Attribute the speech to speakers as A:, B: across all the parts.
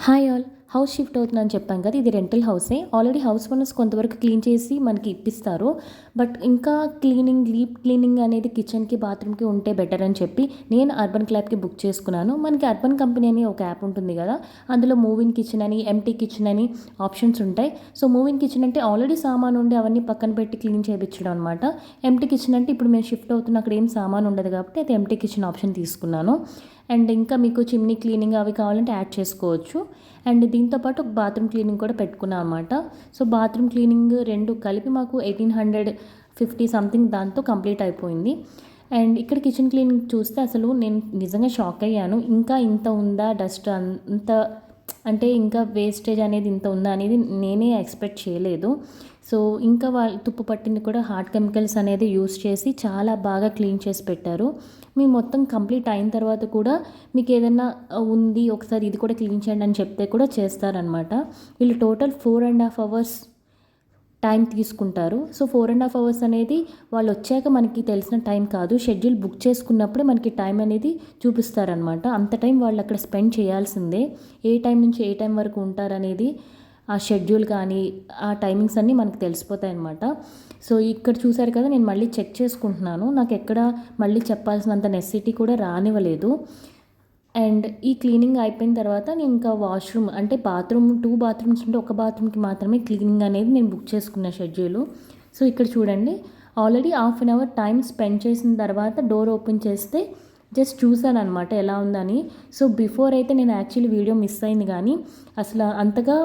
A: Hi all. House shift అవుతుందని చెప్పాం కదా, ఇది రెంటల్ హౌసే. ఆల్రెడీ హౌస్ ఓనర్స్ కొంతవరకు క్లీన్ చేసి మనకి ఇప్పిస్తారు. బట్ ఇంకా డీప్ క్లీనింగ్ అనేది కిచెన్కి బాత్రూమ్కి ఉంటే బెటర్ అని చెప్పి నేను అర్బన్ క్లాబ్కి బుక్ చేసుకున్నాను. మనకి అర్బన్ కంపెనీ అని ఒక యాప్ ఉంటుంది కదా, అందులో మూవింగ్ కిచెన్ అని, ఎంటీ కిచెన్ అని ఆప్షన్స్ ఉంటాయి. సో మూవింగ్ కిచెన్ అంటే ఆల్రెడీ సామాన్ ఉండి అవన్నీ పక్కన పెట్టి క్లీన్ చేయించడం అనమాట. ఎంటీ కిచెన్ అంటే ఇప్పుడు మేము షిఫ్ట్ అవుతున్న అక్కడ ఏం సామాన్ ఉండదు కాబట్టి అది ఎంటీ కిచెన్ ఆప్షన్ తీసుకున్నాను. అండ్ ఇంకా మీకు చిమ్నీ క్లీనింగ్ అవి కావాలంటే యాడ్ చేసుకోవచ్చు. అండ్ దీంతోపాటు ఒక బాత్రూమ్ క్లీనింగ్ కూడా పెట్టుకున్నాం అనమాట. సో బాత్రూమ్ క్లీనింగ్ రెండు కలిపి మాకు 1850 సంథింగ్ దాంతో కంప్లీట్ అయిపోయింది. అండ్ ఇక్కడ కిచెన్ క్లీనింగ్ చూస్తే అసలు నేను నిజంగా షాక్ అయ్యాను. ఇంకా ఇంత ఉందా డస్ట్, అంత అంటే ఇంకా వేస్టేజ్ అనేది ఇంత ఉందా అనేది నేనే ఎక్స్పెక్ట్ చేయలేదు. సో ఇంకా వాళ్ళు తుప్పు పట్టింది కూడా హార్డ్ కెమికల్స్ అనేది యూస్ చేసి చాలా బాగా క్లీన్ చేసి పెట్టారు. మేము మొత్తం కంప్లీట్ అయిన తర్వాత కూడా మీకు ఏదైనా ఉంది ఒకసారి ఇది కూడా క్లీన్ చేయండి అని చెప్తే కూడా చేస్తారనమాట. వీళ్ళు టోటల్ 4.5 hours టైం తీసుకుంటారు. సో 4.5 hours అనేది వాళ్ళు వచ్చాక మనకి తెలిసిన టైం కాదు, షెడ్యూల్ బుక్ చేసుకున్నప్పుడే మనకి టైం అనేది చూపిస్తారనమాట. అంత టైం వాళ్ళు అక్కడ స్పెండ్ చేయాల్సిందే. ఏ టైం నుంచి ఏ టైం వరకు ఉంటారనేది ఆ షెడ్యూల్ కానీ ఆ టైమింగ్స్ అన్నీ మనకు తెలిసిపోతాయి అన్నమాట. సో ఇక్కడ చూసారు కదా, నేను మళ్ళీ చెక్ చేసుకుంటున్నాను. నాకు ఎక్కడ మళ్ళీ చెప్పాల్సినంత నెసెసిటీ కూడా రానివ్వలేదు. అండ్ ఈ క్లీనింగ్ అయిపోయిన తర్వాత నేను ఇంకా వాష్రూమ్ అంటే బాత్రూమ్ 2 బాత్రూమ్స్ ఉంటే ఒక బాత్రూమ్కి మాత్రమే క్లీనింగ్ అనేది నేను బుక్ చేసుకున్న షెడ్యూలు. సో ఇక్కడ చూడండి, ఆల్రెడీ 1/2 hour టైం స్పెండ్ చేసిన తర్వాత డోర్ ఓపెన్ చేస్తే జస్ట్ చూసాను అనమాట ఎలా ఉందని. సో బిఫోర్ అయితే నేను యాక్చువల్లీ వీడియో మిస్ అయింది, కానీ అసలు అంతగా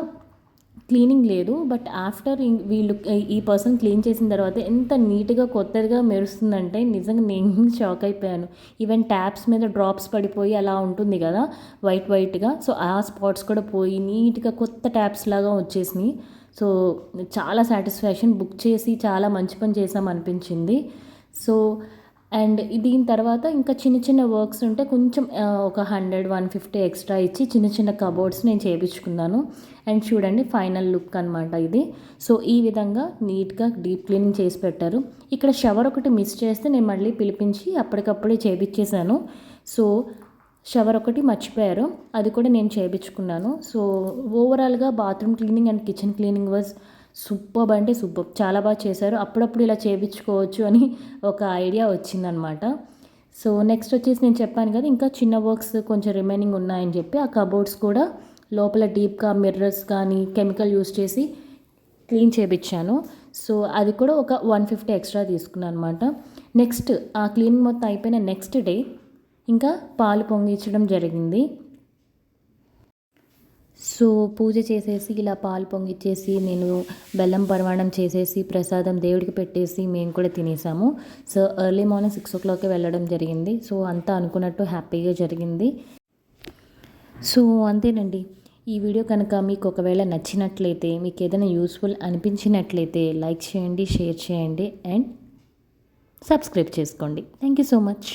A: క్లీనింగ్ లేదు. బట్ ఆఫ్టర్ వీళ్ళు ఈ పర్సన్ క్లీన్ చేసిన తర్వాత ఎంత నీట్గా కొత్తగా మెరుస్తుందంటే నిజంగా నేను షాక్ అయిపోయాను. ఈవెన్ ట్యాప్స్ మీద డ్రాప్స్ పడిపోయి అలా ఉంటుంది కదా వైట్గా, సో ఆ స్పాట్స్ కూడా పోయి నీట్గా కొత్త ట్యాప్స్ లాగా వచ్చేసినాయి. సో చాలా సాటిస్ఫాక్షన్, బుక్ చేసి చాలా మంచి పని చేసాం అనిపించింది. సో అండ్ దీని తర్వాత ఇంకా చిన్న వర్క్స్ ఉంటే కొంచెం ఒక 100-150 ఎక్స్ట్రా ఇచ్చి చిన్న కబోర్డ్స్ నేను చేయించుకున్నాను. అండ్ చూడండి ఫైనల్ లుక్ అనమాట ఇది. సో ఈ విధంగా నీట్గా డీప్ క్లీనింగ్ చేసి పెట్టారు. ఇక్కడ షవర్ ఒకటి మిస్ చేస్తే నేను మళ్ళీ పిలిపించి అప్పటికప్పుడే చేయించేశాను. సో షవర్ ఒకటి మర్చిపోయారు, అది కూడా నేను చేయించుకున్నాను. సో ఓవరాల్గా bathroom cleaning and kitchen cleaning was superb అంటే సూపర్బ్, చాలా బాగా చేశారు. అప్పుడప్పుడు ఇలా చేయించుకోవచ్చు అని ఒక ఐడియా వచ్చిందనమాట. సో నెక్స్ట్ వచ్చేసి నేను చెప్పాను కదా, ఇంకా చిన్న వర్క్స్ కొంచెం రిమైనింగ్ ఉన్నాయని చెప్పి ఆ కబోర్డ్స్ కూడా లోపల డీప్గా మిర్రర్స్ కానీ కెమికల్ యూస్ చేసి క్లీన్ చేయించాను. సో అది కూడా ఒక 150 ఎక్స్ట్రా తీసుకున్నాను అనమాట. నెక్స్ట్ ఆ క్లీనింగ్ మొత్తం అయిపోయిన నెక్స్ట్ డే ఇంకా పాలు పొంగించడం జరిగింది. సో పూజ చేసేసి ఇలా పాలు పొంగిచ్చేసి నేను బెల్లం పరమాణం చేసేసి ప్రసాదం దేవుడికి పెట్టేసి మేము కూడా తినేసాము. సో ఎర్లీ మార్నింగ్ 6 o'clock వెళ్ళడం జరిగింది. సో అంతా అనుకున్నట్టు హ్యాపీగా జరిగింది. సో అంతేనండి. ఈ వీడియో కనుక మీకు ఒకవేళ నచ్చినట్లయితే, మీకు ఏదైనా యూస్ఫుల్ అనిపించినట్లయితే లైక్ చేయండి, షేర్ చేయండి అండ్ సబ్స్క్రైబ్ చేసుకోండి. Thank you so much.